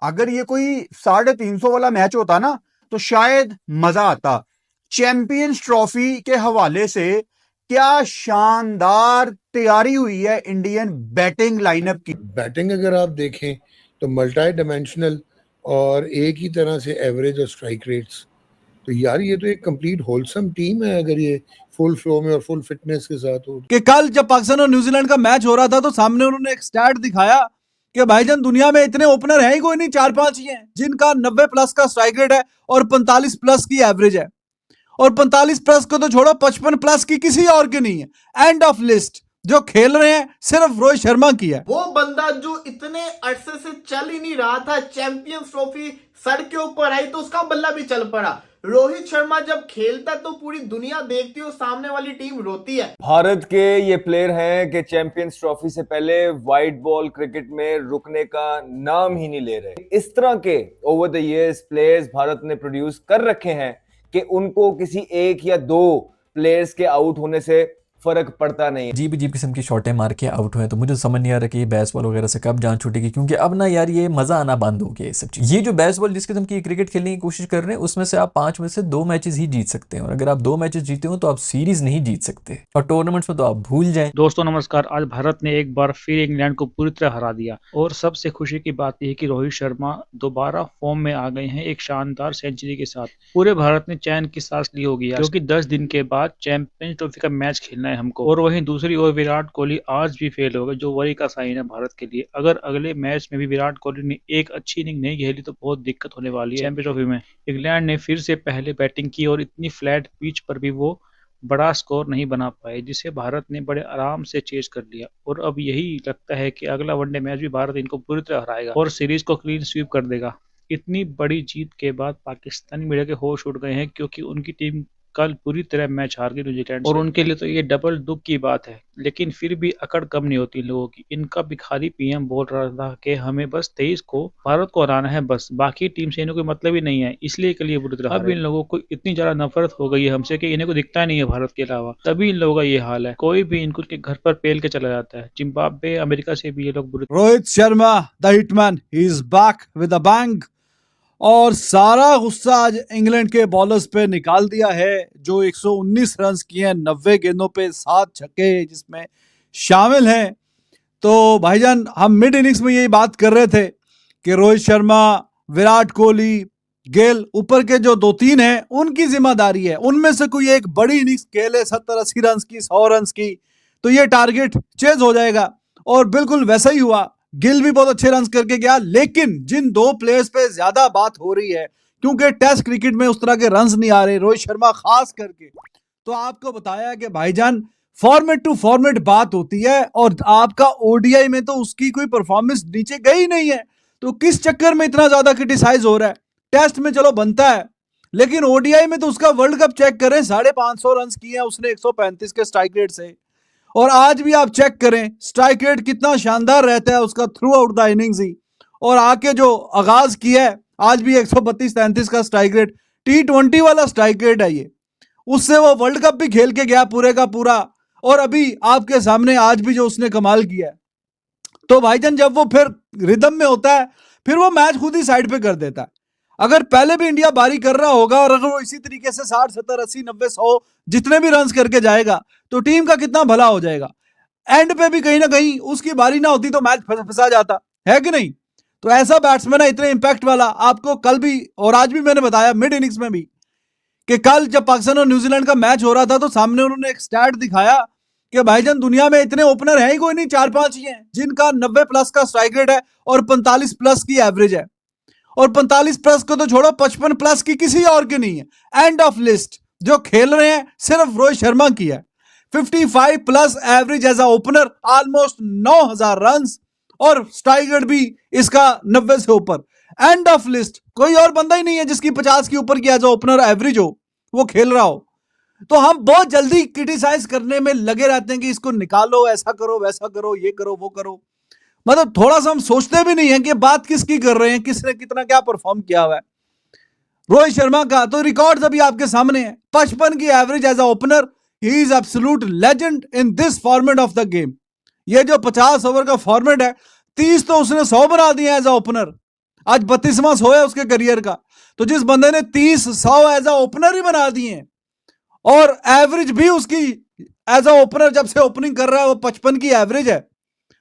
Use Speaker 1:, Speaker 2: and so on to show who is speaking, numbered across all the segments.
Speaker 1: अगर ये कोई 350 वाला मैच होता ना तो शायद मजा आता। चैंपियंस ट्रॉफी के हवाले से क्या शानदार तैयारी हुई है इंडियन बैटिंग लाइनअप की।
Speaker 2: बैटिंग अगर आप देखें तो मल्टी डायमेंशनल और एक ही तरह से एवरेज और स्ट्राइक रेट्स, तो यार ये तो एक कंप्लीट होलसम टीम है अगर ये फुल फ्लो में और फुल फिटनेस के साथ हो।
Speaker 3: कि कल जब पाकिस्तान और न्यूजीलैंड का मैच हो रहा था तो सामने उन्होंने एक स्टैट दिखाया कि भाईजान दुनिया में इतने ओपनर है ही कोई नहीं, 4-5 ही हैं जिनका 90 प्लस का स्ट्राइक रेट है और 45 प्लस की एवरेज है। और 45 प्लस को तो छोड़ो, 55 प्लस की किसी और की नहीं है। And of list. जो खेल रहे हैं सिर्फ रोहित शर्मा की है।
Speaker 4: वो बंदा जो इतने अरसे से चल ही नहीं रहा था, चैंपियंस ट्रॉफी सर के ऊपर आई तो उसका बल्ला भी चल पड़ा। रोहित शर्मा जब खेलता तो पूरी दुनिया देखती है, सामने वाली टीम रोती है।
Speaker 5: भारत के ये प्लेयर हैं कि चैंपियंस ट्रॉफी से पहले व्हाइट बॉल क्रिकेट में रुकने का नाम ही नहीं ले रहे। इस तरह के over the years players Bharat ने प्रोड्यूस कर रखे हैं कि उनको किसी एक या दो प्लेयर्स के आउट होने से फर्क पड़ता नहीं।
Speaker 6: अजीब अजीब किस्म की शॉटें मार के आउट हुए, तो मुझे समझ नहीं आ रहा कि ये बेसबॉल वगैरह से कब जान छूटेगी, क्योंकि अब ना यार ये मजा आना बंद हो गया ये सब चीज। ये जो बेसबॉल जिस किस्म की क्रिकेट खेलने की कोशिश कर रहे हैं उसमें से आप 5 में से 2 मैचेस ही जीत सकते हैं, और अगर आप 2 मैचेस जीते हो तो आप सीरीज नहीं जीत सकते, और टूर्नामेंट्स में तो आप भूल जाएं।
Speaker 7: दोस्तों नमस्कार। आज भारत ने एक बार फिर इंग्लैंड को पूरी तरह हरा दिया, और सबसे खुशी की बात यह है कि रोहित शर्मा दोबारा फॉर्म में आ गए हैं एक शानदार सेंचुरी के साथ। पूरे भारत ने चैन की सांस ली होगी क्योंकि 10 दिन के बाद चैंपियंस ट्रॉफी का मैच खेलना है हमको। और वहीं दूसरी ओर विराट कोहली आज भी फेल हो गए, जो वरी का साइन है भारत के लिए। अगर अगले मैच में भी विराट कोहली ने एक अच्छी इनिंग नहीं खेली तो बहुत दिक्कत होने वाली है चैंपियंस ट्रॉफी में। इंग्लैंड ने फिर से पहले बैटिंग की और इतनी फ्लैट पिच पर भी वो बड़ा स्कोर नहीं बना पाए, जिसे भारत ने बड़े आराम से चेज कर लिया। और अब यही लगता है कि अगला वनडे मैच भी भारत इनको पूरी तरह हराएगा और सीरीज को क्लीन स्वीप कर देगा। इतनी बड़ी जीत के बाद पाकिस्तानी मीडिया के होश उड़ गए हैं, क्योंकि उनकी टीम कल पूरी तरह मैच हार गई न्यूजीलैंड से, और उनके लिए तो ये डबल दुख की बात है। लेकिन फिर भी अकड़ कम नहीं होती इन लोगों की। इनका भिखारी पीएम बोल रहा था कि हमें बस 23 को भारत को हराना है, बस बाकी टीम से इन्हें कोई मतलब ही नहीं है, इसलिए के लिए बुरी तरह। अब इन लोगों को इतनी ज्यादा नफरत हो गई है हमसे कि इन्हें को दिखता ही नहीं है भारत के अलावा, तभी इन लोगों का ये हाल है। कोई भी इनको के घर पर पेल के चला जाता है। जिम्बाब्वे अमेरिका से भी ये लोग बुरी।
Speaker 3: Rohit Sharma the hitman, he is back with a bang, और सारा गुस्सा आज इंग्लैंड के बॉलर्स पे निकाल दिया है, जो 119 रन किए हैं 90 गेंदों पे, 7 छक्के जिसमें शामिल हैं। तो भाईजान हम मिड इनिंग्स में यही बात कर रहे थे कि रोहित शर्मा, विराट कोहली, गेल, ऊपर के जो 2-3 हैं उनकी जिम्मेदारी है, उनमें से कोई एक बड़ी इनिंग्स खेले 70-80 रन की, 100 रन की, तो ये टारगेट चेज हो जाएगा। और बिल्कुल वैसा ही हुआ। गिल भी बहुत अच्छे रन करके गया, लेकिन जिन 2 प्लेयर्स पे ज्यादा बात हो रही है, क्योंकि टेस्ट क्रिकेट में उस तरह के रन्स नहीं आ रहे, रोहित शर्मा खास करके, तो आपको बताया कि भाईजान फॉर्मेट टू फॉर्मेट बात होती है, और आपका ओडीआई में तो उसकी कोई परफॉर्मेंस नीचे गई नहीं है, तो किस चक्कर में इतना ज्यादा क्रिटिसाइज हो रहा है। टेस्ट में चलो बनता है, लेकिन ओडीआई में तो उसका वर्ल्ड कप चेक करें, 550 रन किए हैं उसने 135 के स्ट्राइक रेट से, और आज भी आप चेक करें स्ट्राइक रेट कितना शानदार रहता है उसका थ्रू आउट द इनिंग्स ही। और आके जो आगाज किया है आज भी 132-33 का स्ट्राइक रेट, T20 वाला स्ट्राइक रेट है ये, उससे वो वर्ल्ड कप भी खेल के गया पूरे का पूरा, और अभी आपके सामने आज भी जो उसने कमाल किया है। तो भाईजान जब वो फिर रिदम में होता है, फिर वो मैच खुद ही साइड पे कर देता है। अगर पहले भी इंडिया बारी कर रहा होगा और अगर वो इसी तरीके से 60, 70, 80, 90, 100 जितने भी रन करके जाएगा तो टीम का कितना भला हो जाएगा। एंड पे भी कहीं ना कहीं उसकी बारी ना होती तो मैच फंसा जाता है कि नहीं। तो ऐसा बैट्समैन है इतने इंपैक्ट वाला, आपको कल भी और आज भी मैंने बताया मिड इनिंग्स में भी, कि कल जब पाकिस्तान और न्यूजीलैंड का मैच हो रहा था तो सामने उन्होंने एक स्टैट दिखाया कि भाईजान दुनिया में इतने ओपनर है ही कोई नहीं, 4-5 ही हैं जिनका 90 प्लस का स्ट्राइक रेट है और 45 प्लस की एवरेज है, और 45 प्लस को तो छोड़ो, 55 प्लस की किसी और की नहीं है। And of list. जो खेल रहे हैं सिर्फ रोहित शर्मा की है। 55 plus average as a opener, almost 9000 run, और स्ट्राइक रेट भी इसका 90 से ऊपर। End of list. कोई और बंदा ही नहीं है जिसकी 50 के ऊपर की एज अ ओपनर एवरेज हो, वो खेल रहा हो। तो हम बहुत जल्दी क्रिटिसाइज करने में लगे रहते हैं कि इसको निकालो, ऐसा करो, वैसा करो, ये करो, वो करो। मतलब थोड़ा सा हम सोचते भी नहीं है कि बात किसकी कर रहे हैं, किसने कितना क्या परफॉर्म किया हुआ है। रोहित शर्मा का तो रिकॉर्ड्स अभी आपके सामने है, 55 की average as a opener, he is absolute legend in this format of the game. ये जो 50 ओवर का फॉर्मेट है, 30 तो उसने 100 बना दिया एज अ ओपनर। आज 32वां शो है उसके करियर का। तो जिस बंदे ने 30-100 एज अ ओपनर ही बना दिए और एवरेज भी उसकी एज अ ओपनर जब से ओपनिंग कर रहा है वो 55 की एवरेज है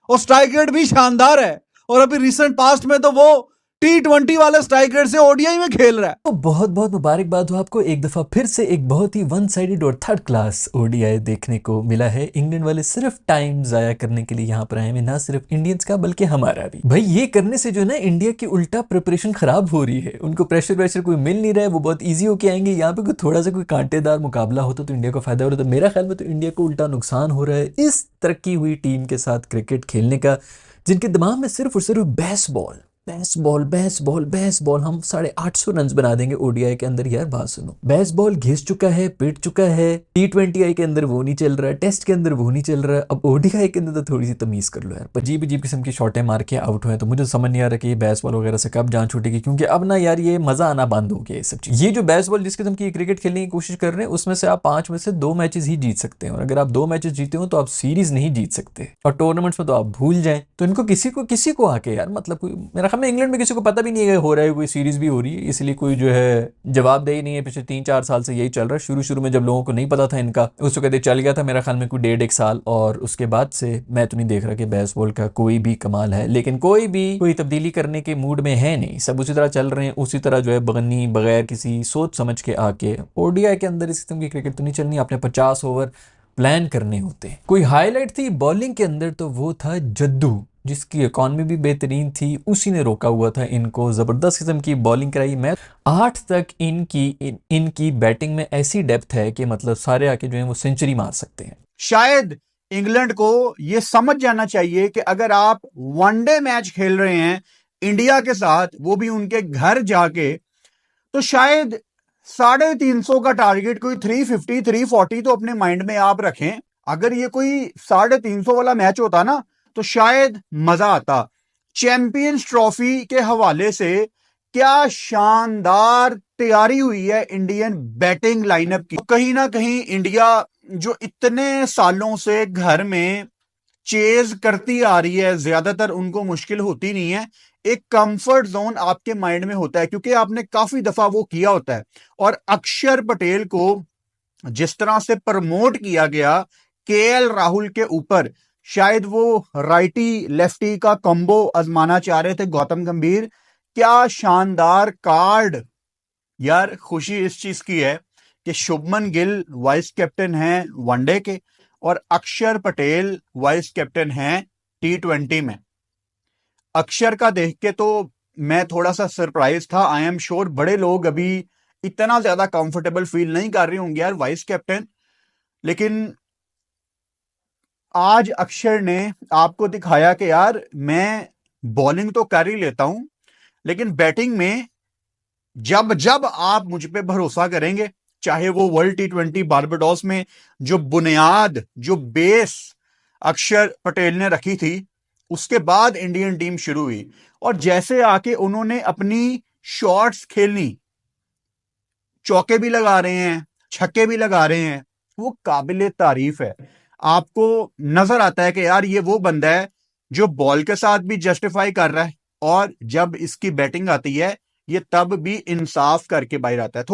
Speaker 3: और स्ट्राइक रेट भी शानदार है। और अभी रिसेंट पास्ट में तो वो T20 वाले स्ट्राइक रेट से ओडीआई में खेल रहा है।
Speaker 6: तो बहुत बहुत मुबारकबाद हो आपको, एक दफा फिर से एक बहुत ही वन साइडेड और थर्ड क्लास ओडीआई देखने को मिला है। इंग्लैंड वाले सिर्फ टाइम जाया करने के लिए यहाँ पर आए हैं, ना सिर्फ इंडियंस का बल्कि हमारा भी। भाई ये करने से जो है ना इंडिया की उल्टा प्रिपरेशन खराब हो रही है, उनको प्रेशर वैशर कोई मिल नहीं रहा है, वो बहुत ईजी होके आएंगे। यहाँ पे कोई थोड़ा सा कोई कांटेदार मुकाबला होता तो इंडिया को फायदा हो रहा था। मेरा ख्याल में तो इंडिया को उल्टा नुकसान हो रहा है इस तरक्की हुई टीम के साथ क्रिकेट खेलने का, जिनके दिमाग में सिर्फ और सिर्फ बेसबॉल बेसबॉल बेसबॉल बेसबॉल, हम 850 रन बना देंगे ओडीआई के अंदर। यार बात सुनो, बेसबॉल घिस चुका है, पिट चुका है, T20 के अंदर वो नहीं चल रहा है, टेस्ट के अंदर वो नहीं चल रहा है, अब ओडीआई के अंदर तो थोड़ी सी तमीज कर लो यार। पर अजीब अजीब किस्म की शॉटें मार के आउट हुए, तो मुझे समझ नहीं आ रहा कि ये बेसबॉल वगैरह से कब जान छूटेगी, क्योंकि अब ना यार ये मजा आना बंद हो गया ये सब चीज। ये जो बेसबॉल जिस किस्म की क्रिकेट खेलने की कोशिश कर रहे हैं उसमें से आप 5 में से 2 मैचेस ही जीत सकते हैं, और अगर आप 2 मैचेस जीते हो तो आप सीरीज नहीं जीत सकते, और टूर्नामेंट्स में तो आप भूल जाएं। तो इनको किसी को आके यार, मतलब कोई मेरा ख्याल में इंग्लैंड में किसी को पता भी नहीं है हो रहा है, कोई सीरीज भी हो रही है, इसलिए कोई जो है जवाबदेही नहीं है। पिछले 3-4 साल से यही चल रहा है। शुरू में जब लोगों को नहीं पता था इनका, उस वक्त चल गया था मेरा ख्याल में कोई 1.5-1 साल, और उसके बाद से मैं तो नहीं देख रहा कि बेसबॉल का कोई भी कमाल है। लेकिन कोई तब्दीली करने के मूड में है नहीं, सब उसी तरह चल रहे हैं, उसी तरह जो है बगनी बगैर किसी सोच समझ के आके। ओडीआई के अंदर इस किस्म की क्रिकेट तो नहीं चलनी, आपने 50 ओवर प्लान करने होते हैं। कोई हाईलाइट थी बॉलिंग के अंदर तो वो था जद्दू, जिसकी इकॉनमी भी बेहतरीन थी, उसी ने रोका हुआ था इनको, जबरदस्त किस्म की बॉलिंग कराई। मैं 8 तक इनकी बैटिंग में ऐसी डेप्थ है कि मतलब सारे आके जो है वो सेंचुरी मार सकते हैं।
Speaker 1: शायद इंग्लैंड को यह समझ जाना चाहिए कि अगर आप वनडे मैच खेल रहे हैं इंडिया के साथ, वो भी उनके घर जाके, तो शायद 350 का टारगेट कोई 350 340 तो अपने माइंड में आप रखें। अगर ये कोई 350 वाला मैच होता ना तो शायद मजा आता। चैंपियंस ट्रॉफी के हवाले से क्या शानदार तैयारी हुई है इंडियन बैटिंग लाइनअप की। कहीं ना कहीं इंडिया जो इतने सालों से घर में चेज करती आ रही है, ज्यादातर उनको मुश्किल होती नहीं है। एक कंफर्ट जोन आपके माइंड में होता है क्योंकि आपने काफी दफा वो किया होता है। और अक्षर पटेल को जिस तरह से प्रमोट किया गया केएल राहुल के ऊपर, शायद वो राइटी लेफ्टी का कॉम्बो आजमाना चाह रहे थे गौतम गंभीर। क्या शानदार कार्ड यार। खुशी इस चीज की है कि शुभमन गिल वाइस कैप्टन हैं वनडे के और अक्षर पटेल वाइस कैप्टन हैं T20 में। अक्षर का देख के तो मैं थोड़ा सा सरप्राइज था। आई एम श्योर बड़े लोग अभी इतना ज्यादा कंफर्टेबल फील नहीं कर रहे होंगे यार वाइस कैप्टन, लेकिन आज अक्षर ने आपको दिखाया कि यार मैं बॉलिंग तो कर ही लेता हूं, लेकिन बैटिंग में जब आप मुझ पे भरोसा करेंगे, चाहे वो वर्ल्ड T20 बारबाडोस में जो बुनियाद जो बेस अक्षर पटेल ने रखी थी, उसके बाद इंडियन टीम शुरू हुई और जैसे आके उन्होंने अपनी शॉट्स खेलनी, चौके भी लगा रहे हैं, छक्के भी लगा रहे हैं, वो काबिले तारीफ है। आपको नजर आता है कि यार ये वो बंदा है जो बॉल के साथ भी जस्टिफाई कर रहा है और जब इसकी बैटिंग आती है ये तब भी इंसाफ करके बाहर आता है।